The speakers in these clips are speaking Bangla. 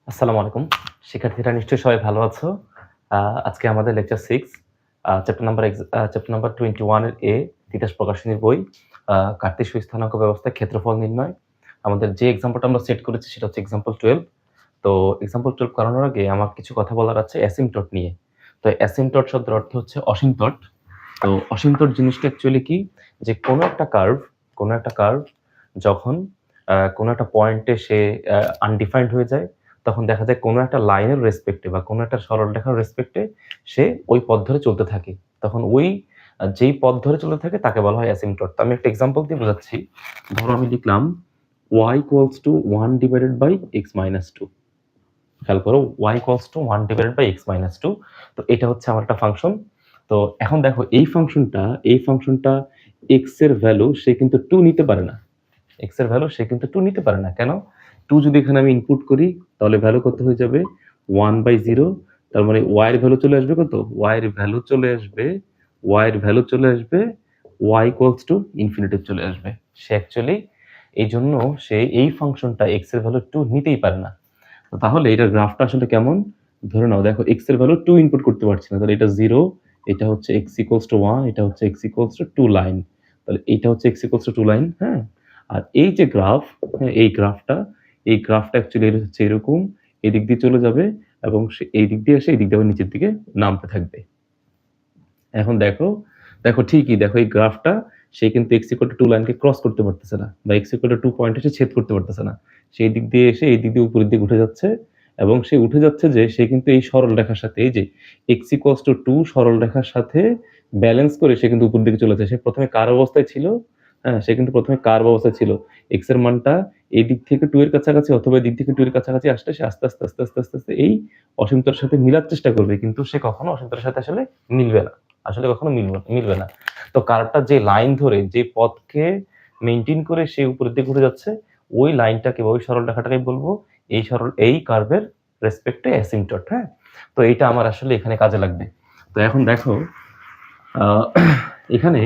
আসসালামু আলাইকুম। শিক্ষার্থীরা নিশ্চয়ই সবাই ভালো আছো। আজকে আমাদের লেকচার 6 চ্যাপ্টার নাম্বার 21 এর এ তিতাস প্রকাশনীর বই কার্তেশীয় স্থানাঙ্ক ব্যবস্থায় ক্ষেত্রফল নির্ণয়। আমাদের যে এক্সাম্পলটা আমরা সেট করেছি সেটা হচ্ছে এক্সাম্পল 12। তো এক্সাম্পল 12 করানোর আগে আমার কিছু কথা বলার আছে অ্যাসিম্পটট নিয়ে। তো অ্যাসিম্পটট শব্দের অর্থ হচ্ছে অসীমতট। তো অসীমতট জিনিসটা অ্যাকচুয়ালি কি, যে কোনো একটা কার্ভ যখন কোনো একটা পয়েন্টে সে আনডিফাইন্ড হয়ে যায়, তখন দেখা যায় কোনো একটা লাইনের রেসপেক্টে বা কোনো একটা সরলরেখার রেসপেক্টে সে ওই পথ ধরে চলতে থাকে। তখন ওই যেই পথ ধরে চলতে থাকে তাকে বলা হয় অ্যাসিম্পটট। তো আমি একটা এক্সাম্পল দিয়ে বোঝাচ্ছি। ধরো আমি লিখলাম y equals to 1 divided by x minus 2। খেয়াল করো, y equals to 1 divided by x minus 2। তো এটা হচ্ছে আমার একটা ফাংশন। তো এখন দেখো এই ফাংশনটা x এর ভ্যালু সে কিন্তু 2 নিতে পারে না। x এর ভ্যালু সে কিন্তু 2 নিতে পারে না। কেন? 2 যদি এখানে আমি ইনপুট করি তাহলে ভ্যালু কত হয়ে যাবে? 1/0। তার মানে y এর ভ্যালু চলে আসবে কত? y এর ভ্যালু চলে আসবে y equals to ইনফিনিটি চলে আসবে। সে অ্যাকচুয়ালি এইজন্য সে এই ফাংশনটা x এর ভ্যালু 2 নিতেই পারে না। তো তাহলে এটার গ্রাফটা আসলে কেমন? ধরে নাও, দেখো x এর ভ্যালু 2 ইনপুট করতে পারছি না, তাহলে এটা 0, এটা হচ্ছে x equals to 1, এটা হচ্ছে x equals to 2 লাইন। তাহলে এটা হচ্ছে x equals to 2 লাইন, হ্যাঁ। আর এই যে গ্রাফ, এই গ্রাফটা অ্যাকচুয়ালি এটা হচ্ছে এরকম, এই দিক দিয়ে চলে যাবে এবং সে এই দিক দিয়ে এসে এই দিক দিয়ে আবার নিচের দিকে নামতে থাকবে। এখন দেখো ঠিকই দেখো এই গ্রাফটা সে কিন্তু x equal to 2 লাইনকে ক্রস করতে পারতেছে না, বা x equal to 2 পয়েন্টে সে ছেদ করতে পারতেছে না। সেই দিক দিয়ে এসে এই দিক দিয়ে উপরের দিকে উঠে যাচ্ছে, এবং সে উঠে যাচ্ছে যে সে কিন্তু এই সরল রেখার সাথে, এই যে x equals to 2 সরল রেখার সাথে ব্যালেন্স করে সে কিন্তু উপরের দিকে চলে যাচ্ছে। সে প্রথমে কার অবস্থায় ছিল, হ্যাঁ, সে কিন্তু প্রথমে কার্ভ অবস্থায় ছিল। x এর মানটা এই দিক থেকে 2 এর কাছাকাছি অথবা এই দিক থেকে 2 এর কাছাকাছি আসলে সে আস্তে আস্তে এই অসীমতার সাথে মিলার চেষ্টা করবে, কিন্তু সে কখনো অসীমতার সাথে আসলে মিলবে না, কখনো মিলবে না। তো কার্ভটা যে লাইন ধরে, যে পথকে মেইনটেইন করে সে উপরের দিকে উঠে যাচ্ছে, ওই লাইনটাকে বা ওই সরল রেখাটাকে বলবো এই কার্ভের রেসপেক্টে অ্যাসিম্পটট, হ্যাঁ। তো এইটা আমার আসলে এখানে কাজে লাগবে। তো এখন দেখো এখানে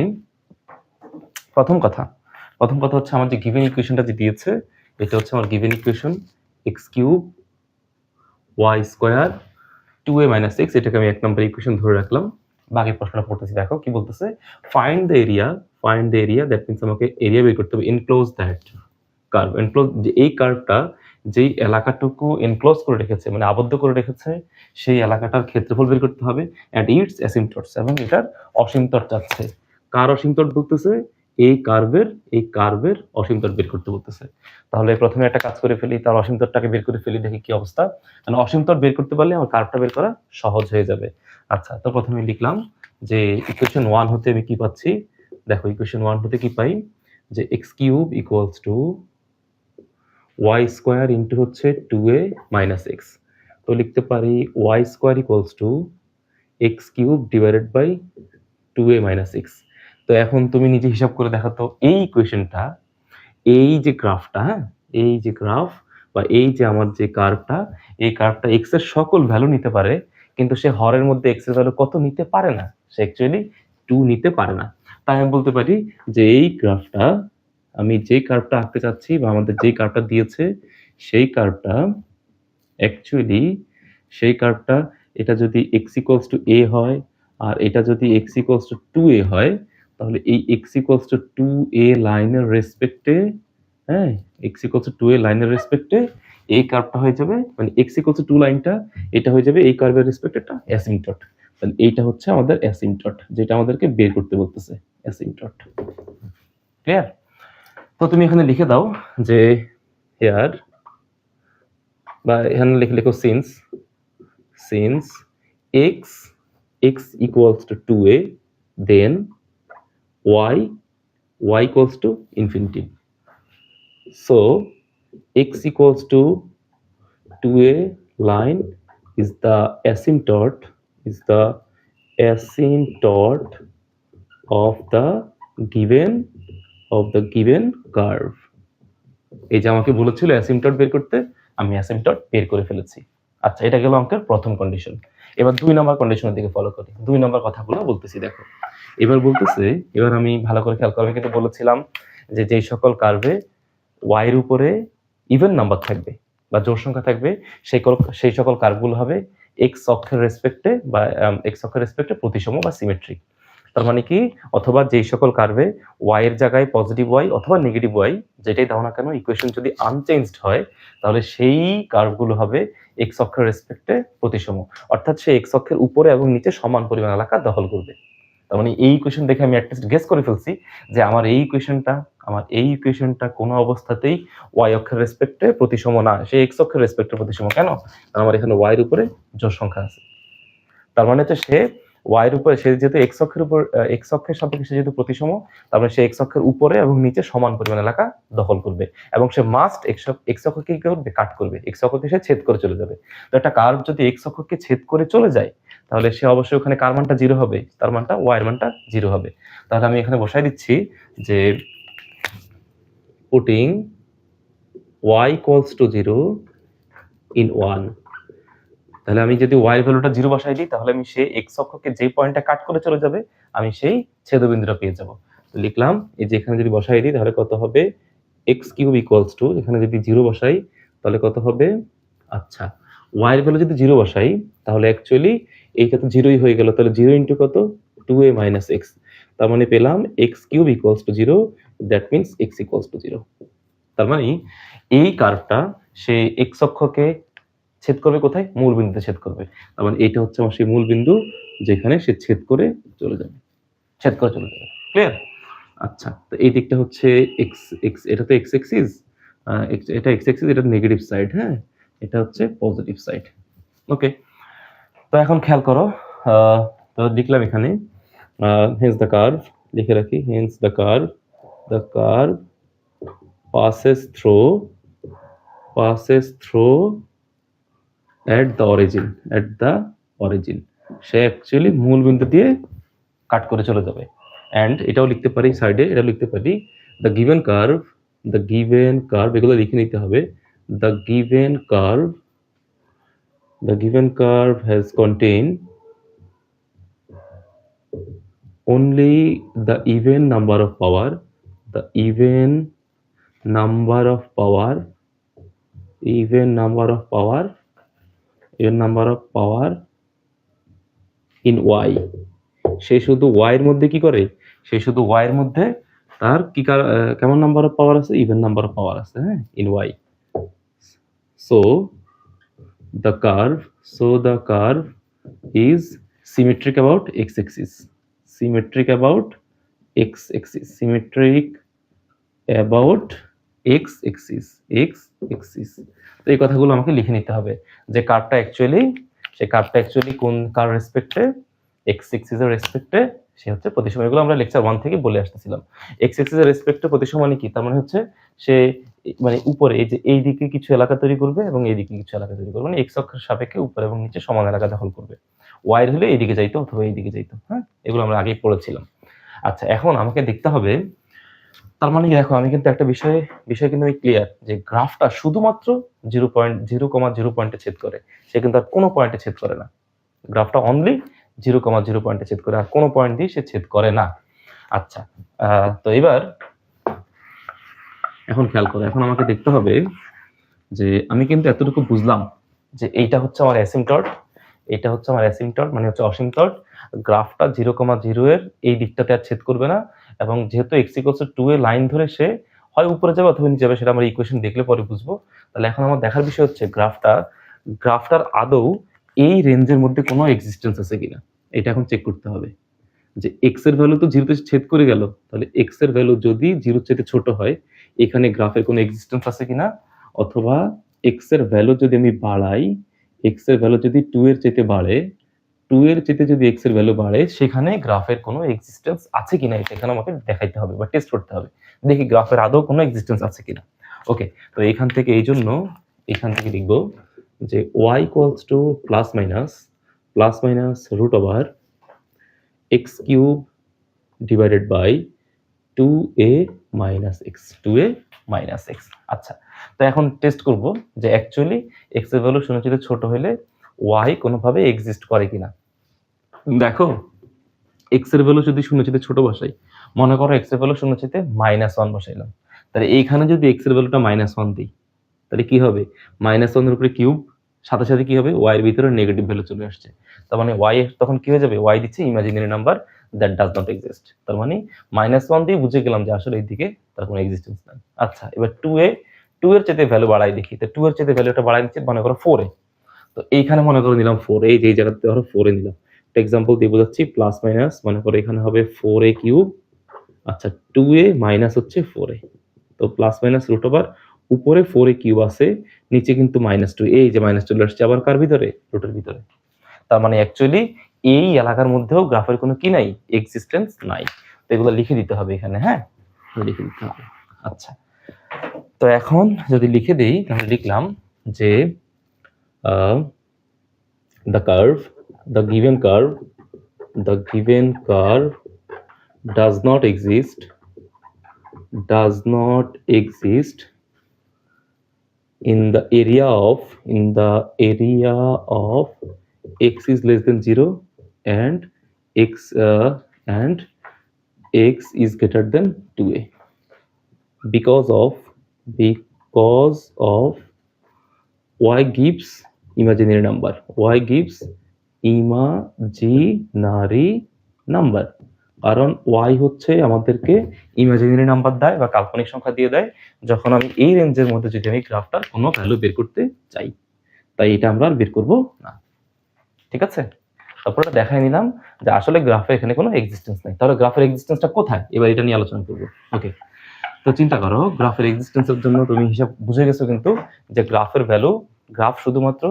প্রথম কথা হচ্ছে আমার যে গিভেন ইকুয়েশনটা যে দিয়েছে, এটা হচ্ছে আমার given equation x³ y² 2a - x। এটাকে আমি 1 নম্বর ইকুয়েশন ধরে রাখলাম। বাকি প্রশ্নটা পড়তেছি, দেখো কি বলতেছে। Find the area, that means আমাকে এরিয়া বের করতে হবে। এনক্লোজ দ্যাট কার্ভ, যে এই কার্ভটা যেই এলাকাটুকু এনক্লোজ করে রেখেছে, মানে আবদ্ধ করে রেখেছে, সেই এলাকাটার ক্ষেত্রফল বের করতে হবে অ্যাট ইটস অ্যাসিম্পটটস, এবং এটার অসীমতট চাচ্ছে। কার অসীমতট বলতেছে? এই কার্ভের অসীমতট বের করতে বলতেছে। তাহলে প্রথমে একটা কাজ করে ফেলি, তার অসীমতটটাকে বের করে ফেলি, দেখি কি অবস্থা। মানে অসীমতট বের করতে পারলে আমার কার্ভটা বের করা সহজ হয়ে যাবে। আচ্ছা, তো প্রথমে লিখলাম যে ইকুয়েশন 1 হতে আমি কি পাচ্ছি। দেখো ইকুয়েশন 1 হতে কি পাই, যে x³ equals to y² into হচ্ছে 2a - x। তো লিখতে পারি y² equals to x³ divided by 2a - x। তো এখন তুমি নিজে হিসাব করে দেখো তো, এই ইকুয়েশনটা, এই যে গ্রাফটা, হ্যাঁ, এই যে গ্রাফ বা এই যে আমার যে কার্ভটা, এই কার্ভটা x এর সকল ভ্যালু নিতে পারে, কিন্তু সে হরের মধ্যে x এর ভ্যালু কত নিতে পারে না? সে অ্যাকচুয়ালি 2 নিতে পারে না। তাই আমি বলতে পারি যে এই গ্রাফটা, আমি যে কার্ভটা আঁকতে চাচ্ছি বা আমাদের যে কার্ভটা দিয়েছে, সেই কার্ভটা অ্যাকচুয়ালি এটা যদি x equals to a হয় আর এটা যদি x equals to 2a হয়, তাহলে এই x equals to 2a লাইনের রেসপেক্টে, হ্যাঁ, x equals to 2a লাইনের রেসপেক্টে এই কার্ভটা হয়ে যাবে, মানে x equals to 2 লাইনটা এটা হয়ে যাবে এই কার্ভের রেসপেক্টে একটা অ্যাসিম্পটট। তাহলে এইটা হচ্ছে আমাদের অ্যাসিম্পটট, যেটা আমাদেরকে বের করতে বলতেছে, অ্যাসিম্পটট। ক্লিয়ার? তো তুমি এখানে লিখে দাও যে হিয়ার, বা এখানে লেখো since x equals to 2a, then y equals to infinity. So x equals to 2a line is the asymptote of the given curve. এই যে আমাকে বলেছিল অ্যাসিম্পটট বের করতে, আমি অ্যাসিম্পটট বের করে ফেলেছি। আচ্ছা, এটা গেল অঙ্কের প্রথম কন্ডিশন। এবার 2 নম্বর কন্ডিশনের দিকে ফলো করি। 2 নম্বর কথাগুলো বলতেছি, দেখো। এবার আমি ভালো করে খেয়াল করবে, কিন্তু বলেছিলাম যে যেই সকল কার্ভে y এর উপরে ইভেন নাম্বার থাকবে, বা জোড় সংখ্যা থাকবে, সেই সকল কার্ভগুলো হবে এক্স অক্ষের রেসপেক্টে বা এক্স অক্ষের রেসপেক্টে প্রতিসম বা সিমেট্রিক। তার মানে কি, অথবা যেই সকল কার্ভে ওয়াই এর জায়গায় পজিটিভ ওয়াই অথবা নেগেটিভ ওয়াই যেটাই দাও না কেন, ইকুয়েশন যদি আনচেঞ্জড হয় তাহলে সেই কার্ভগুলো হবে এক্স অক্ষের রেসপেক্টে প্রতিসম, অর্থাৎ সে এক্স অক্ষের উপরে এবং নিচে সমান পরিমাণ এলাকা দখল করবে। তার মানে এই ইকুয়েশন দেখে আমি অ্যাটলিস্ট গেস করে ফেলছি যে আমার এই ইকুয়েশনটা কোনো অবস্থাতেই ওয়াই অক্ষের রেসপেক্টে প্রতিসম না, সে এক্স অক্ষের রেসপেক্টে প্রতিসম। কেন? কারণ আমার এখানে ওয়াই এর উপরে জোড় সংখ্যা আছে। তার মানে হচ্ছে সে ওয়াই এর উপরে, সে যেহেতু এক্স অক্ষের উপর, এক্স অক্ষের সাপেক্ষে সে যেহেতু প্রতিসম, তার মানে সে এক্স অক্ষের উপরে এবং নিচে সমান পরিমাণ এলাকা দখল করবে, এবং সে মাস্ট এক্স অক্ষকে কি করবে? কাট করবে, এক্স অক্ষকে সে ছেদ করে চলে যাবে। তো একটা কার্ভ যদি এক্স অক্ষকে ছেদ করে চলে যায় তাহলে সে অবশ্যই ওখানে কার মানটা 0 হবে, তার মানটা ওয়াই এর মানটা 0 হবে। তাহলে আমি এখানে বসাই দিচ্ছি যে putting y equals to 0 in 1। তাহলে আমি যদি y এর ভ্যালুটা 0 বসাই দিই তাহলে আমি সেই x অক্ষকে যে পয়েন্টটা কাট করে চলে যাবে আমি সেই ছেদবিন্দুটা পেয়ে যাব। তো লিখলাম, এই যে এখানে যদি বসাই দিই তাহলে কত হবে, x কিউব ইকুয়ালস টু, এখানে যদি 0 বসাই তাহলে কত হবে, আচ্ছা y এর ভ্যালু যদি 0 বসাই তাহলে অ্যাকচুয়ালি এইটা তো 0ই হয়ে গেল, তাহলে 0 ইনটু কত, 2a মাইনাস x। তার মানে পেলাম x cube equals to 0, that means x equals two 0। তার মানে এই কার্ভটা সে এক্স অক্ষকে ছেদ করবে কোথায়? মূল বিন্দুতে ছেদ করবে। তার মানে এইটা হচ্ছে আমার সেই মূল বিন্দু যেখানে সে ছেদ করে চলে যাবে। ক্লিয়ার? আচ্ছা, তো এই দিকটা হচ্ছে এক্স এক্স, এটা তো এক্স এক্সিস, এটা এক্স এক্সিস, এটা নেগেটিভ সাইড, হ্যাঁ এটা হচ্ছে পজিটিভ সাইড। ওকে, তো এখন খেয়াল করো, তো লিখলাম এখানে হেন্স দ্য কার্ভ, লিখে রাখি, hence the curve passes through at the origin, say actually মূল বিন্দু দিয়ে কাট করে চলে যাবে। এন্ড এটাও লিখতে পারি সাইডে, এটা লিখতে পারি the given curve, এগুলো লিখে নিতে হবে, the given curve has contained only the even number of power in y। সে শুধু y এর মধ্যে কি করে, সে শুধু y এর মধ্যে তার কি কেমন নাম্বার অফ পাওয়ার আছে, ইভেন নাম্বার অফ পাওয়ার আছে, হ্যাঁ in y। so the curve is symmetric about x axis, তো এই কথাগুলো আমাকে লিখে নিতে হবে যে কার্ভটা অ্যাকচুয়ালি কোন কার রেসপেক্টে, এক্স এক্সিস এর রেসপেক্টে সে হচ্ছে প্রতিসম। এগুলো আমরা লেকচার 1 থেকে বলে আসতেছিলাম। এক্স এক্সিস এর রেসপেক্টে প্রতিসম মানে কি, তার মানে হচ্ছে সে মানে উপরে এই যে এই দিকে কিছু এলাকা তৈরি করবে এবং এই দিকে কিছু এলাকা তৈরি করবে, মানে এক্স অক্ষের সাপেক্ষে উপরে এবং নিচে সমান এলাকা দখল করবে। ওয়াই এর হলে এইদিকে যাইতো অথবা এইদিকে যাইতো, হ্যাঁ এগুলো আমরা আগেই পড়েছিলাম। আচ্ছা, এখন আমাকে দেখতে হবে, তার মানে দেখো আমি কিন্তু একটা বিষয় কিন্তু আমি ক্লিয়ার যে গ্রাফটা শুধুমাত্র 0.0 পয়েন্টে ছেদ করে, সে কিন্তু আর কোনো পয়েন্টে ছেদ করে না। গ্রাফটা অনলি 0.0 পয়েন্টে ছেদ করে, আর কোনো পয়েন্ট দিয়ে সে ছেদ করে না। আচ্ছা, তো এবার এখন খেয়াল করো, এখন আমাকে দেখতে হবে যে আমি কিন্তু এতটুকু বুঝলাম যে এইটা হচ্ছে আমার অ্যাসিম্পটট, মানে হচ্ছে অসীমতট। গ্রাফটা 0,0 এর এই দিকটাতে আর ছেদ করবে না, এবং যেহেতু x = 2 এ লাইন ধরে সে হয় উপরে যাবে অথবা নিচে যাবে, সেটা আমরা ইকুয়েশন দেখলে পরে বুঝবো। তাহলে এখন আমার দেখার বিষয় হচ্ছে গ্রাফটার আদৌ এই রেঞ্জের মধ্যে কোনো এক্সিস্টেন্স আছে কিনা, এটা এখন চেক করতে হবে। যে x এর ভ্যালু তো 0 তে ছেদ করে গেল, তাহলে x এর ভ্যালু যদি 0 চেয়ে ছোট হয় এখানে গ্রাফের কোনো এক্সিস্টেন্স আছে কিনা, অথবা x এর ভ্যালু যদি আমি বাড়াই, x এর ভ্যালু যদি 2 এর চেয়ে বাড়ে, 2 এর চেয়ে যদি x এর ভ্যালু বাড়ে, সেখানে গ্রাফের কোনো এক্সিস্টেন্স আছে কিনা এটা এখানে আমাকে দেখাইতে হবে বা টেস্ট করতে হবে, দেখি গ্রাফের আদৌ কোনো এক্সিস্টেন্স আছে কিনা। ওকে, তো এখান থেকে লিখব যে y = ±√x cube divided by 2a minus x। আচ্ছা, তো এখন টেস্ট করব যে অ্যাকচুয়ালি x এর ভ্যালু 0 চেয়ে ছোট হলে y কোনোভাবে এক্সিস্ট করে কিনা। দেখো x এর ভ্যালু যদি 0 চেয়ে ছোট বসাই, মনে করো x এর ভ্যালু 0 চেয়ে -1 বসাইলাম, তাহলে এইখানে যদি x এর ভ্যালুটা -1 দিই, তাহলে কি হবে, -1 এর উপরে কিউব, সাথে সাথে কি হবে, y এর ভিতরে নেগেটিভ ভ্যালু চলে আসছে। তার মানে y এর তখন কি হয়ে যাবে, y দিচ্ছে imaginary number that does not exist. তার মানে -1 দিয়ে বুঝে গেলাম যে আসলে এইদিকে তার কোনো এক্সিস্টেন্স নাই। আচ্ছা, এবার 2 এর চাইতে ভ্যালু বাড়াই দেখি। তো 2 এর চাইতে ভ্যালুটা বাড়াই নিচ্ছি, মনে করো 4 এ। তো এইখানে মনে করে নিলাম 4, এই যে এই জায়গাতে ধরো 4 এ নিলাম। একটা এক্সাম্পল দিয়ে বোঝাচ্ছি, প্লাস মাইনাস মনে করো এখানে হবে 4a কিউব। আচ্ছা, 2a মাইনাস হচ্ছে 4a। তো প্লাস মাইনাস রুট ওভার, উপরে 4a কিউব আছে, নিচে কিন্তু -2, এই যে মাইনাস চলে আসছে আবার কার ভিতরে, রুটের ভিতরে। তার মানে অ্যাকচুয়ালি এই এলাকার মধ্যেও গ্রাফের কোনো কি নাই, এক্সিস্টেন্স নাই। তো এগুলো লিখে দিতে হবে এখানে, হ্যাঁ, লিখে দিতে হবে। আচ্ছা, তো এখন যদি লিখে দেই তাহলে লিখলাম যে the given curve does not exist in the area of x is less than 0 and x is greater than 2a because of y gives imaginary number. কারণ y হচ্ছে আমাদেরকে ইমাজিনারি নাম্বার দেয় বা কাল্পনিক সংখ্যা দিয়ে দেয় যখন আমি এই রেঞ্জের মধ্যে যদি আমি গ্রাফটার কোনো ভ্যালু বের করতে চাই। তাই এটা আমরা আর বের করব না। ঠিক আছে, তারপরে দেখাই নিলাম যে আসলে গ্রাফে এখানে কোনো এক্সিস্টেন্স নাই। তাহলে গ্রাফের এক্সিস্টেন্সটা কোথায়, এবার এটা নিয়ে আলোচনা করব। ওকে, তো চিন্তা করো, গ্রাফের এক্সিস্টেন্সের জন্য তুমি হিসাব বুঝে গেছো কিন্তু যে গ্রাফ শুধুমাত্র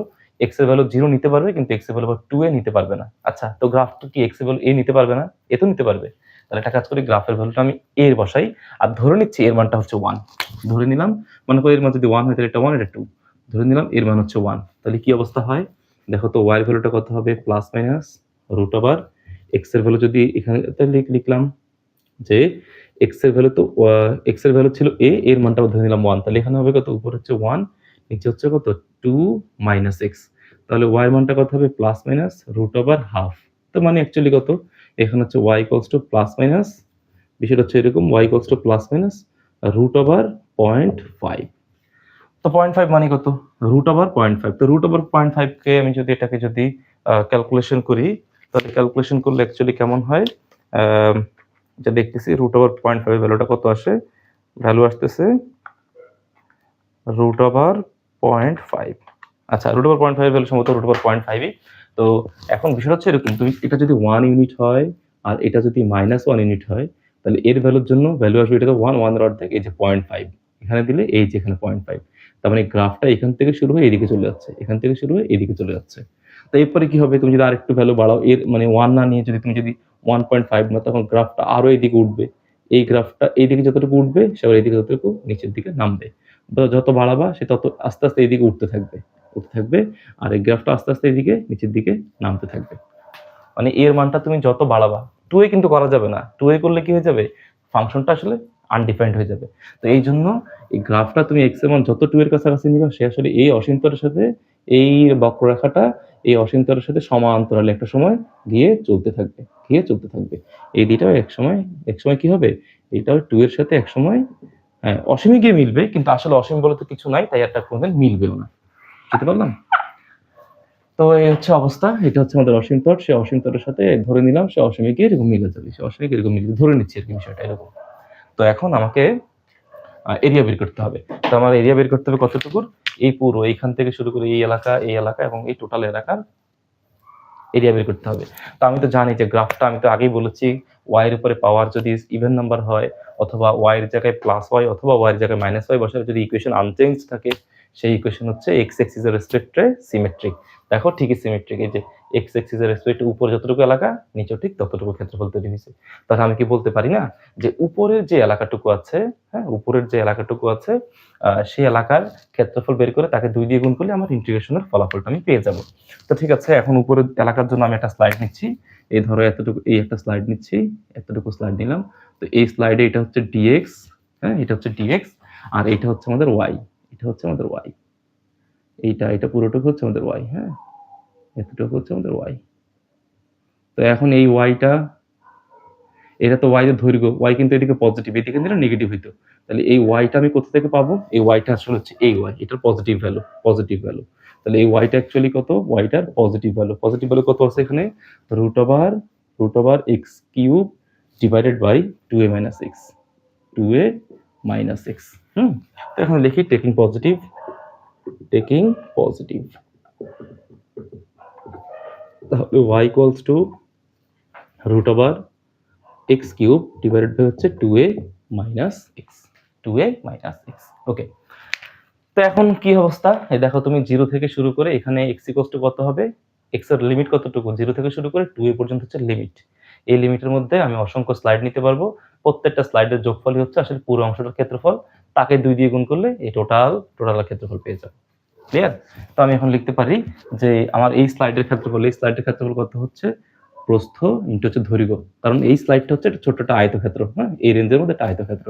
x এর ভ্যালু 0 নিতে পারবে, কিন্তু x এর ভ্যালু 2a নিতে পারবে না। আচ্ছা, তো গ্রাফটা কি x এর ভ্যালু a নিতে পারবে না, এ তো নিতে পারবে। তাহলে একটা কাজ করি, গ্রাফের ভ্যালুটা আমি a এর বসাই, আর ধরে নিচ্ছি এর মানটা হচ্ছে 1। ধরে নিলাম, মনে করি এর মান যদি 1 হয় তাহলে এটা 1, এটা 2। ধরে নিলাম এর মান হচ্ছে 1। তাহলে কি অবস্থা হয় দেখো তো, y এর ভ্যালুটা কত হবে, plus minus root over x এর ভ্যালু যদি এখানে লিখলাম যে x এর ভ্যালু তো x এর ভ্যালু ছিল a, এর মানটাও ধরে নিলাম 1। তাহলে এখানে হবে কত, উপরে হচ্ছে 1, নিচে হচ্ছে কত 2 মাইনাস x। তাহলে y এর মানটা কত হবে, plus minus root over half. তো মানে অ্যাকচুয়ালি কত, এখানে হচ্ছে y equals to plus minus, বিষয়টা হচ্ছে এরকম, y equals to plus minus root over 0.5। তো 0.5 মানে কত, রুট ওভার 0.5। তো রুট ওভার 0.5 কে আমি যদি এটাকে যদি ক্যালকুলেশন করি, তাহলে ক্যালকুলেশন করলে অ্যাকচুয়ালি কেমন হয়, যা দেখতেছি রুট ওভার 0.5 এর ভ্যালুটা কত আসে, ভ্যালু আসতেছে রুট ওভার 0.5। আচ্ছা, রুট ওভার 0.5 এর ভ্যালু সম্ভবত রুট ওভার 0.5ই। তো এখন বিষয়টা হচ্ছে এরকম, তুমি এটা যদি 1 ইউনিট হয় আর এটা যদি -1 ইউনিট হয়, তাহলে এর ভ্যালুর জন্য ভ্যালু আসবে এটা তো 1 এর অর্ধেক, এই যে 0.5 এখানে দিলে, এই যে এখানে 0.5। তার মানে গ্রাফটা এখান থেকে শুরু হয়ে এদিকে চলে যাচ্ছে, এখান থেকে শুরু হয়ে এদিকে চলে যাচ্ছে। তো এরপরে কি হবে, তুমি যদি আরেকটু ভ্যালু বাড়াও, এর মানে 1 না নিয়ে যদি তুমি যদি 1.5 না, তখন গ্রাফটা আরো এদিকে উঠবে। এই গ্রাফটা এইদিকে যতটুকু উঠবে সে আবার এইদিকে ততটুকু নিচের দিকে নামবে। যত বাড়াবা সে তত আস্তে আস্তে এইদিকে উঠতে থাকবে, আর এই গ্রাফটা আস্তে আস্তে এইদিকে নিচের দিকে নামতে থাকবে। মানে এর মানটা তুমি যত বাড়াবা, 2a কিন্তু করা যাবে না, 2a করলে কি হয়ে যাবে, ফাংশনটা আসলে আনডিফাইন্ড হয়ে যাবে। তো এই জন্য এই গ্রাফটা তুমি x এর মান যত 2 এর কাছাকাছি নিবা, সে আসলে এই অসীমতরের সাথে, এই বক্ররেখাটা এই অসীমতরের সাথে সমান্তরালে একটা সময় গিয়ে চলতে থাকবে। এই দুইটাও এক সময় কি হবে, এইটাও 2 এর সাথে এক সময় অসীমে গিয়ে মিলবে, কিন্তু আসলে অসীম বলে তো কিছু নাই, তাই একটা কোনদিন মিলবেও না। বুঝতে পারলাম? তো এই হচ্ছে অবস্থা, এটা হচ্ছে আমাদের অসীম তর, সে অসীম তরের সাথে ধরে নিলাম সে অসীমে গিয়ে এরকম মিলে যাবে, সে অসীমে গিয়ে এরকম মিলে ধরে নিচ্ছি আর কি, বিষয়টা এরকম। তো এখন আমাকে এরিয়া বের করতে হবে। তো আমার এরিয়া বের করতে হবে কতটুকুর, এই পুরো এইখান থেকে শুরু করে এই এলাকা এবং এই টোটাল এলাকার এরিয়া বের করতে হবে। তো আমি তো জানি যে গ্রাফটা, আমি তো আগেই বলেছি, y এর উপরে পাওয়ার যদি ইভেন নাম্বার হয়, অথবা y এর জায়গায় প্লাস y অথবা y এর জায়গায় মাইনাস y বসালে যদি ইকুয়েশন আনচেঞ্জ থাকে, সেই ইকুয়েশন হচ্ছে x এক্সিস এর রেসপেক্টে সিমেট্রিক। দেখো ঠিকই সিমেট্রিক, এই যে x এক্সিস এর রেসপেক্টে উপরে যতটুকু এলাকা, নিচেও ঠিক ততটুকু ক্ষেত্রফল তৈরি হয়েছে। তাহলে আমি কি বলতে পারি না যে উপরের যে এলাকাটুকু আছে, হ্যাঁ, উপরের যে এলাকাটুকু আছে, সেই এলাকার ক্ষেত্রফল বের করে তাকে 2 দিয়ে গুণ করলে আমার ইন্টিগ্রেশনের ফলাফলটা আমি পেয়ে যাব। তো ঠিক আছে, এখন উপরের এলাকার জন্য আমি একটা স্লাইড নিচ্ছি, এই ধরো এতটুকু, এই একটা স্লাইড নিচ্ছি, এতটুকু স্লাইড নিলাম। তো এই স্লাইডে এটা হচ্ছে dx, হ্যাঁ, এটা হচ্ছে dx, আর এটা হচ্ছে আমাদের y, এটা পুরোটুকু হচ্ছে আমাদের y, হ্যাঁ, এতটুকু হচ্ছে আমাদের y। তো এখন এই yটা এটা তো ওয়াই এর দৈর্ঘ্য, ওয়াই কিন্তু এদিকে পজিটিভ, এদিকে নিলে নেগেটিভ হইতো। তাহলে এই ওয়াইটা আমি কোথা থেকে পাবো? এই ওয়াইটা আসলে হচ্ছে এই ওয়াই, এটার পজিটিভ ভ্যালু, পজিটিভ ভ্যালু। তাহলে এই ওয়াইটা অ্যাকচুয়ালি কত? ওয়াইটার পজিটিভ ভ্যালু। পজিটিভ ভ্যালু কত আছে এখানে? Root over x cube divided by 2a minus x, 2a minus x. তো এখানে লিখি টেকিং পজিটিভ, টেকিং পজিটিভ। তাহলে y equals to root over x cube divided by হচ্ছে 2a minus x, 2a minus x. Okay, তো এখন কি অবস্থা? এই দেখো তুমি 0 থেকে শুরু করে এখানে x ইকুয়ালস টু কত হবে? x এর লিমিট কতটুকু? 0 থেকে শুরু করে 2a পর্যন্ত হচ্ছে লিমিট। এই লিমিটের মধ্যে আমি অসংখ্য স্লাইড নিতে পারবো, প্রত্যেকটা স্লাইডের যোগফলই হচ্ছে আসলে পুরো অংশটার ক্ষেত্রফল, তাকে 2 দিয়ে গুণ করলে এই টোটাল ক্ষেত্রফল পেয়ে যাবো। ক্লিয়ার? তো আমি এখন লিখতে পারি যে আমার এই স্লাইডের ক্ষেত্রফল কত হচ্ছে? প্রস্থ ইনটু হচ্ছে দৈর্ঘ্য, কারণ এই স্লাইডটা হচ্ছে একটা ছোট একটা আয়তক্ষেত্র, হ্যাঁ, এই রেঞ্জের মধ্যে একটা আয়তক্ষেত্র।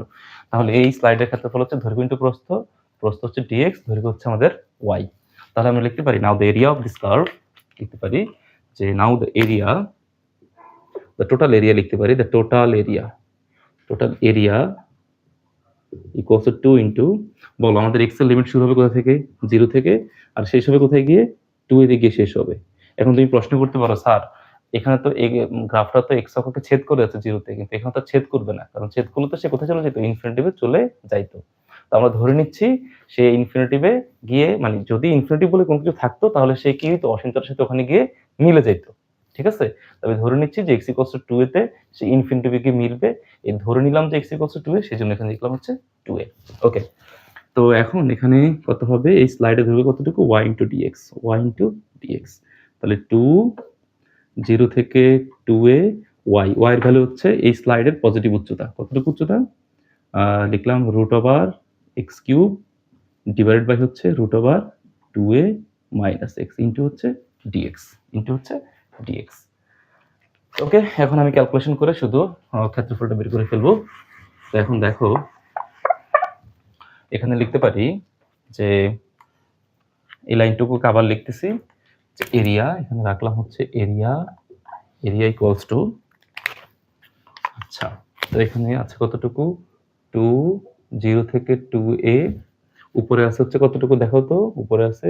তাহলে এই স্লাইডের ক্ষেত্রফল হচ্ছে দৈর্ঘ্য ইনটু প্রস্থ, প্রস্থ হচ্ছে dx, দৈর্ঘ্য হচ্ছে আমাদের y। তাহলে আমরা লিখতে পারি now the area of this curve, লিখতে পারি যে now the area, the total area লিখতে পারি, the total area equals to 2 into, বলো আমাদের এক্স এর লিমিট শুরু হবে কোথা থেকে? 0 থেকে, আর শেষ হবে কোথায় গিয়ে? 2 এ গিয়ে শেষ হবে। এখন তুমি প্রশ্ন করতে পারো, স্যার এখানে তো এই গ্রাফটা তো এক্স অক্ষকে ছেদ করে আছে 0 তে, কিন্তু এখানে তো ছেদ করবে না, কারণ ছেদ করলে তো সে কোথায় চলে যেত? ইনফিনিটিভে চলে যাইতো। তো আমরা ধরে নিচ্ছি সে ইনফিনিটিভে গিয়ে, মানে যদি ইনফিনিটিভ বলে কোনো কিছু থাকতো তাহলে সে কি হতো? অসীমতার সাথে ওখানে গিয়ে মিলে যেত। ঠিক আছে? তবে ধরে নিচ্ছি যে এক্স ইকুয়ালস টু 2 এতে সে ইনফিনিটিভে গিয়ে মিলবে, এই ধরে নিলাম যে এক্স ইকুয়ালস টু 2 এ, সেজন্য এখানে লিখলাম হচ্ছে 2a। ওকে, তো এখন এখানে কত হবে? এই স্লাইডে ধরবে কতটুকু? y ইন্টু ডিএক্স, তাহলে 2 0 থেকে 2a y, y এর ভ্যালু হচ্ছে এই স্লাইডের পজিটিভ উচ্চতা, কতটুকু উচ্চতা? লিখলাম root over x cube divided by হচ্ছে root over 2a minus x into হচ্ছে ডিএক্স। ওকে, এখন আমি ক্যালকুলেশন করে শুধু ক্ষেত্রফলটা বের করে ফেলবো। তো এখন দেখো এখানে লিখতে পারি যে এই লাইনটুকুকে আবার লিখতেছি যে এরিয়া, এখানে রাখলাম হচ্ছে এরিয়া ইকুয়ালস টু, আচ্ছা তো এখানে আছে কতটুকু? 2 0 থেকে 2a, উপরে আছে হচ্ছে কতটুকু দেখো তো? উপরে আছে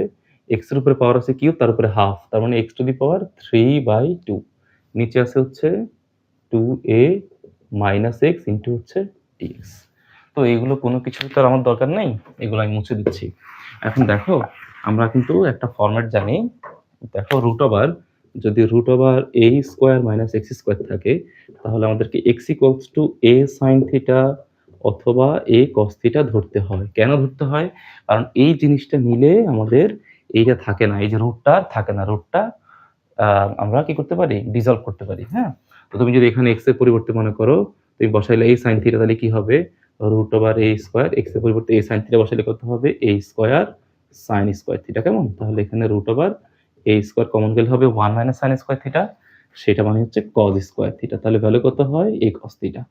x এর উপরে পাওয়ার আছে কিউব, তার উপরে হাফ, তার মানে x টু দি পাওয়ার 3/2। নিচে আছে হচ্ছে 2a মাইনাস এক্স ইন্টু হচ্ছে dx। তো এইগুলো কোনো কিছু তো আমার দরকার নেই, এগুলো আমি মুছে দিচ্ছি। এখন দেখো আমরা কিন্তু একটা ফরম্যাট জানি, দেখো রুট ওভার, যদি root over a square minus x square থাকে তাহলে আমাদেরকে x equals to a sine theta অথবা a কস থিটা ধরতে হয়। কেন ধরতে হয়? কারণ এই জিনিসটা নিলে আমাদের এইটা থাকে না, এই যে রুটটা থাকে না, রুটটা আমরা কি করতে পারি? ডিসলভ করতে পারি। হ্যাঁ, তো তুমি যদি এখানে x এর পরিবর্তে মনে করো তুমি বসাইলে a সাইন থিটা, তাহলে কি হবে? Root over a square, x এর পরিবর্তে a সাইন থিটা বসাইলে কত হবে? a square sine square theta. কেমন? তাহলে এখানে root over a square common গেলে হবে 1 মাইনাস সাইন স্কোয়ার থিটা, সেটা মানে হচ্ছে cos স্কোয়ার থিটা। তাহলে ভ্যালু কত হয়? a cos theta.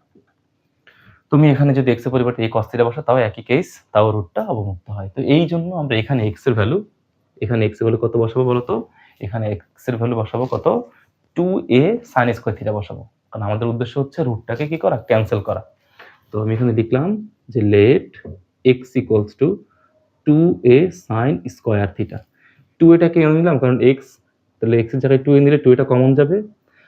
তুমি এখানে যদি x এর পরিবর্তে a cos থিটা বসাও তাও একই কেস, তাও রুটটা অবমুক্ত হয়। তো এই জন্য আমরা এখানে x এর ভ্যালু, কত বসাবো বলো তো? এখানে x এর ভ্যালু বসাবো কত? 2a sin স্কয়ার থিটা বসাবো, কারণ আমাদের উদ্দেশ্য হচ্ছে রুটটাকে কি করা? ক্যান্সেল করা। তো আমি এখানে লিখলাম যে let x equals to 2a sin square theta. 2a টাকে নিলাম কারণ x, তাহলে x এর জায়গায় 2a নিলে 2a টা কমন যাবে,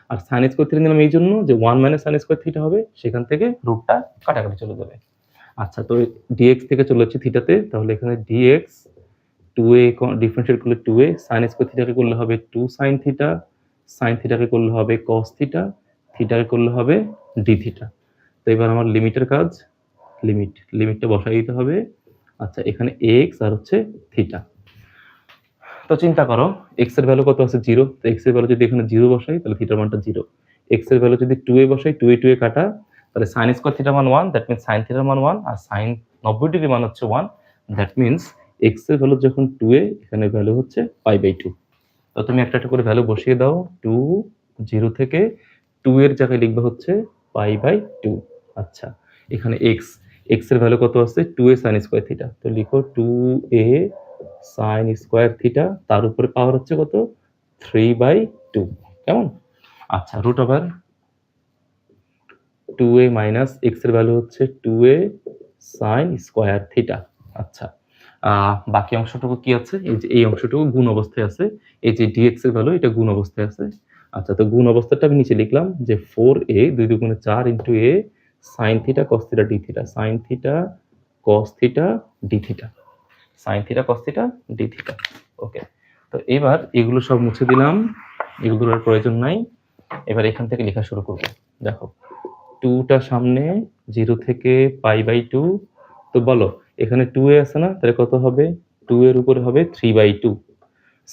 আর sin স্কয়ার থিটা নিলাম এই জন্য যে 1 মাইনাস sin স্কয়ার থিটা হবে, সেখান থেকে রুটটা কাটাকাটি চলে যাবে। আচ্ছা, তো dx থেকে চলে যাচ্ছে থিটাতে, তাহলে এখানে dx 2a ডিফারেন্সিয়েট করলে 2a, sin স্কয়ার থিটাকে করলে হবে 2 sin থিটা, sin থিটাকে করলে হবে cos থিটা, থিটাকে করলে হবে d থিটা। তো এবার আমার লিমিটের কাজ, লিমিটটা বসাই দিতে হবে। আচ্ছা, এখানে x আর হচ্ছে থিটা। তো চিন্তা করো x এর ভ্যালু কত আছে? 0। তো x এর ভ্যালু যদি এখানে 0 বসাই তাহলে থিটার মানটা 0। x এর ভ্যালু যদি 2a বসাই, 2a কাটা, তাহলে sin স্কয়ার থিটার মান 1, দ্যাট মিন্স sin থিটার মান 1, আর sin 90 ডিগ্রি মান হচ্ছে 1, দ্যাট মিন্স x এর ভ্যালু যখন 2a, এখানে ভ্যালু হচ্ছে π/2। তো তুমি একটা করে ভ্যালু বসিয়ে দাও। 2 0 থেকে 2 এর জায়গায় লিখবে হচ্ছে π/2। আচ্ছা, এখানে x এর ভ্যালু কত আছে? 2a sin square theta. তো লিখো 2a sin স্কয়ার থিটা, তার উপরে পাওয়ার হচ্ছে কত? 3/2। কেমন? আচ্ছা, root over 2a minus x এর ভ্যালু হচ্ছে 2a সাইন স্কোয়ার থিটা। আচ্ছা, বাকি অংশটুকু কি আছে? এই যে এই অংশটুকু গুণ অবস্থায় আছে, এই যে dx এর ভ্যালু এটা গুণ অবস্থায় আছে। আচ্ছা, তো গুণ অবস্থাটা আমি নিচে লিখলাম যে 4a 2 দুগুণে 4 into a sine theta cos theta d theta, sine theta cos theta d theta, sine theta cos theta d theta. Okay, তো এবার এগুলো সব মুছে দিলাম, এগুলোর আর প্রয়োজন নাই। এবার এখান থেকে লেখা শুরু করব। দেখো 2টা সামনে, 0 থেকে π/2, তো বলো এখানে 2a আছে না, তাহলে কত হবে? 2 এর উপরে হবে 3/2,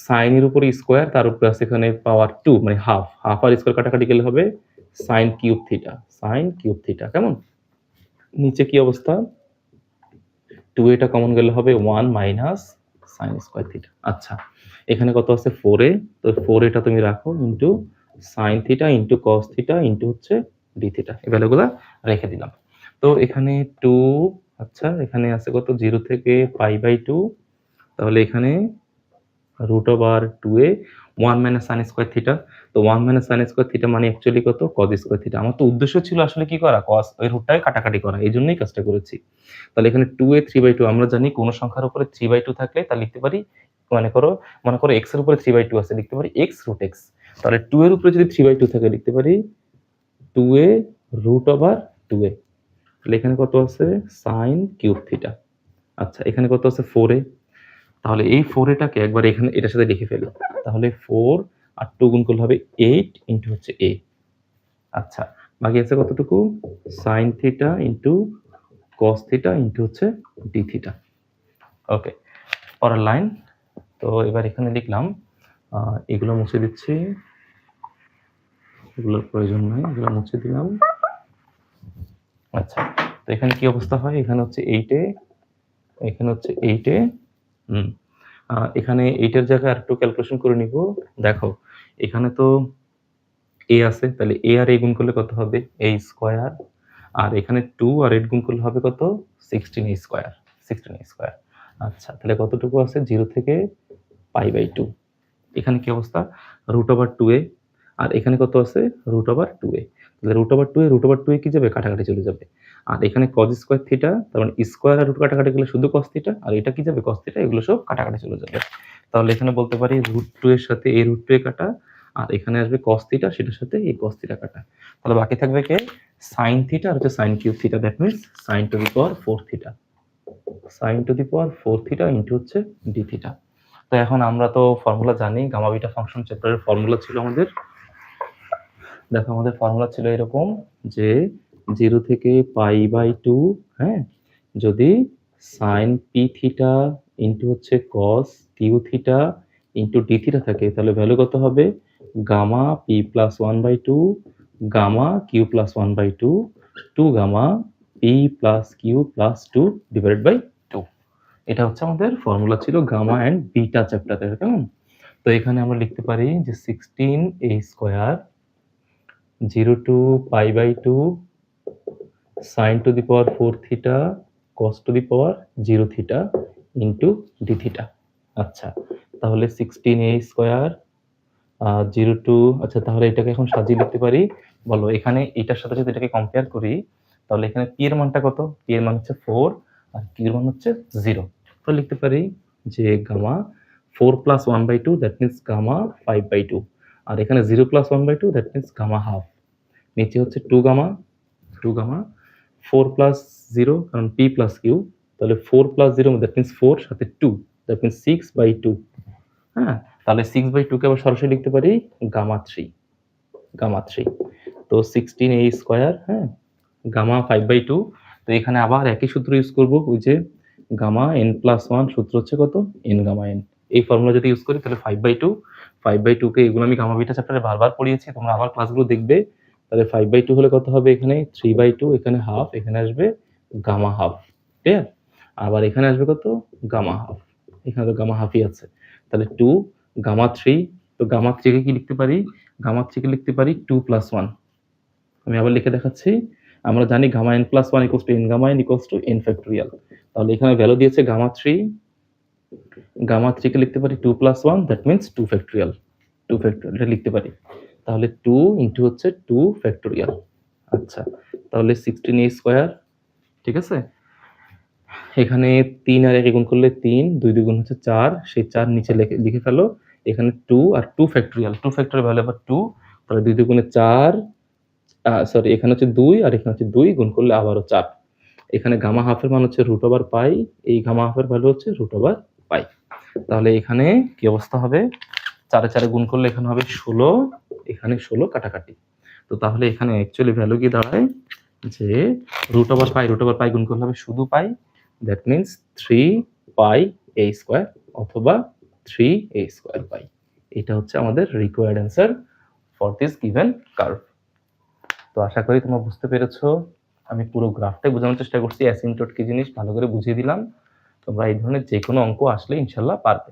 সাইন এর উপরে স্কোয়ার, তার উপরে আছে এখানে পাওয়ার 2 মানে হাফ, হাফ আর স্কোয়ার কাটাকাটি গেলে হবে sine cube theta, sine cube theta. কেমন? নিচে কি অবস্থা? 2 এটা কমন গেলে হবে 1 মাইনাস সাইন স্কোয়ার থিটা। আচ্ছা, এখানে কত আছে? 4a, তো 4 এটা তুমি রাখো into sine theta into cos theta into হচ্ছে ডি থিটা, এই ভ্যালুগুলো রেখে দিলাম। তো এখানে 2, আচ্ছা এখানে আছে কত? 0 থেকে π/2, তাহলে এখানে root over 2a 1 minus sine square theta. তো 1 মাইনাস সাইন স্কোয়ার থিটা মানে অ্যাকচুয়ালি কত? Cos square theta. আমার তো উদ্দেশ্য ছিল আসলে কি করা? কস ওই রুটটাকে কাটাকাটি করা, এই জন্যই কাজটা করেছি। তাহলে এখানে 2a 3/2, আমরা জানি কোন সংখ্যার উপরে 3/2 থাকলে তা লিখতে পারি, মনে করো x এর উপরে 3/2 আছে, লিখতে পারি x রুট x। তাহলে 2 এর উপরে যদি 3/2 থাকে লিখতে পারি 2a রুট ওভার 2a। তাহলে এখানে কত আছে? Sine cube theta. আচ্ছা, এখানে কত আছে? 4a। তাহলে এই 4 এটাকে একবার এখানে এটার সাথে লিখে ফেলি, তাহলে 4 আর 2 গুণ করলে হবে 8 ইন্টু হচ্ছে a। আচ্ছা, বাকি আছে কতটুকু? Sine theta into cos theta into হচ্ছে ডি থিটা। ওকে, পরের লাইন। তো এবার এখানে লিখলাম, এগুলো মুছে দিচ্ছি, এগুলোর প্রয়োজন নাই, এগুলো মুছে দিলাম। আচ্ছা, তো এখানে কি অবস্থা হয়? এখানে হচ্ছে 8a, এখানে হচ্ছে 8a, এখানে 8 এর জায়গায় আরেকটু ক্যালকুলেশন করে নিব। দেখো এখানে তো a আছে, তাহলে a আর a গুণ করলে কত হবে? a স্কয়ার, আর এখানে 2 আর 8 গুণ করলে হবে কত? 16a square, 16a square. আচ্ছা, তাহলে কতটুকু আছে? 0 থেকে π/2। এখানে কি অবস্থা? রুট ওভার 2a, আর এখানে কত আছে? Root over 2a। তাহলে রুট ওভার 2a কি যাবে? কাটাকাটি চলে যাবে। আর এখানে cos স্কয়ার থিটা, তার মানে স্কয়ার আর রুট কাটাকাটি গেলে শুধু cos থিটা, আর এটা কি যাবে? cos থিটা, এগুলো সব কাটাকাটি চলে যাবে। তাহলে এখানে বলতে পারি রুট 2 এর সাথে এই রুট 2a কাটা, আর এখানে আসবে cos থিটা, সেটার সাথে এই cos থিটা কাটা। তাহলে বাকি থাকবে কে? sin থিটা আর হচ্ছে sin cube theta, that means sin to the power 4 theta, sin to the power 4 theta into হচ্ছে d থিটা। তো এখন আমরা তো ফর্মুলা জানি, গামা বিটা ফাংশন চ্যাপ্টারের ফর্মুলা ছিল আমাদের। দেখো আমাদের ফর্মুলা ছিল এরকম যে 0 থেকে π/2, হ্যাঁ, যদি sin p থিটা ইনটু হচ্ছে cos q থিটা ইনটু d থিটা থাকে, তাহলে ভ্যালু কত হবে? Gamma p plus 1/2 gamma q plus 1/2 2 gamma p plus q plus 2 divided by 2। এটা হচ্ছে আমাদের ফর্মুলা ছিল গামা অ্যান্ড বিটা চ্যাপ্টারের। কেমন? তো এখানে আমরা লিখতে পারি যে 16a square 0 to π/2 sin to the power 4 theta cos to the power 0 theta into d theta। আচ্ছা, তাহলে 16a স্কয়ার 0 to, আচ্ছা তাহলে এটাকে এখন সাজিয়ে লিখতে পারি। বলো এখানে এটার সাথে যদি এটাকে কম্পেয়ার করি, তাহলে এখানে p এর মানটা কত? p এর মান হচ্ছে 4 আর q এর মান হচ্ছে 0। তো লিখতে পারি যে gamma 4 plus 1/2 that means gamma 5/2, আর এখানে 0 plus 1/2 that means gamma half. নিচে হচ্ছে 2 গামা 4 প্লাস 0, কারণ p প্লাস q, তাহলে 4 প্লাস 0 দ্যাট মিন্স 4 সাথে 2 দ্যাট মিন্স 6/2। হ্যাঁ, তাহলে 6/2 কে আবার সরাসরি লিখতে পারি গামা 3। তো 16a স্কয়ার, হ্যাঁ, গামা 5/2। তো এখানে আবার একই সূত্র ইউজ করব, ওই যে গামা n প্লাস 1 সূত্র হচ্ছে কত? n gamma n। এই ফর্মুলা যদি ইউজ করি তাহলে 5/2 কে, এগুলো আমি গামা বিটা চ্যাপ্টারে বারবার পড়িয়েছি, তোমরা আবার ক্লাসগুলো দেখবে। তাহলে 5/2 হলে কত হবে? এখানে 3/2, এখানে হাফ, এখানে আসবে গামা হাফ। ঠিক আছে, আবার এখানে আসবে কত? গামা হাফ, এখানে তো গামা হাফই আছে। তাহলে 2 গামা 3, তো গামা 3 কে কি লিখতে পারি? গামা 3 কে লিখতে পারি 2 প্লাস 1। আমি আবার লিখে দেখাচ্ছি। আমরা জানি gamma n plus 1 equals to n gamma n equals to n factorial. তাহলে এখানে ভ্যালু দিয়েছে গামা 3, গামা 3 কে লিখতে পারি 2 plus 1 that means 2 factorial, 2 factorial এটা লিখতে পারি। তাহলে 2 ইনটু হচ্ছে 2 ফ্যাক্টোরিয়াল। আচ্ছা, তাহলে 16a স্কোয়ার, ঠিক আছে। এখানে 3 আর 1 গুণ করলে 3, 2 দুগুণ হচ্ছে 4, সেই 4 নিচে লিখে ফেলো। এখানে 2 আর 2 ফ্যাক্টরিয়াল, 2 ফ্যাক্টরিয়াল ভ্যালু আবার 2, তাহলে 2 দুগুণে 4, সরি এখানে হচ্ছে 2 আর এখানে হচ্ছে 2 গুণ করলে আবারও 4। এখানে গামা হাফের মান হচ্ছে রুট ওভার পাই, এই গামা হাফের ভ্যালু হচ্ছে রুট ওভার পাই। তাহলে এখানে কি অবস্থা হবে, 4 4 গুণ করলে এখানে হবে 16, এখানে 16 কাটাকাটি। তো তাহলে এখানে অ্যাকচুয়ালি ভ্যালু কি দাঁড়ায় যে রুট ওভার পাই গুণ করলে হবে শুধু pi, that means 3 pi a square অথবা 3a স্কোয়ার পাই। এটা হচ্ছে আমাদের required answer for this given curve. তো আশা করি তোমরা বুঝতে পেরেছো। আমি পুরো গ্রাফটাই বোঝানোর চেষ্টা করছি, অ্যাসিম্পটোট কি জিনিস ভালো করে বুঝিয়ে দিলাম। তোমরা এই ধরনের যে কোনো অঙ্ক আসলে ইনশাল্লাহ পারবে।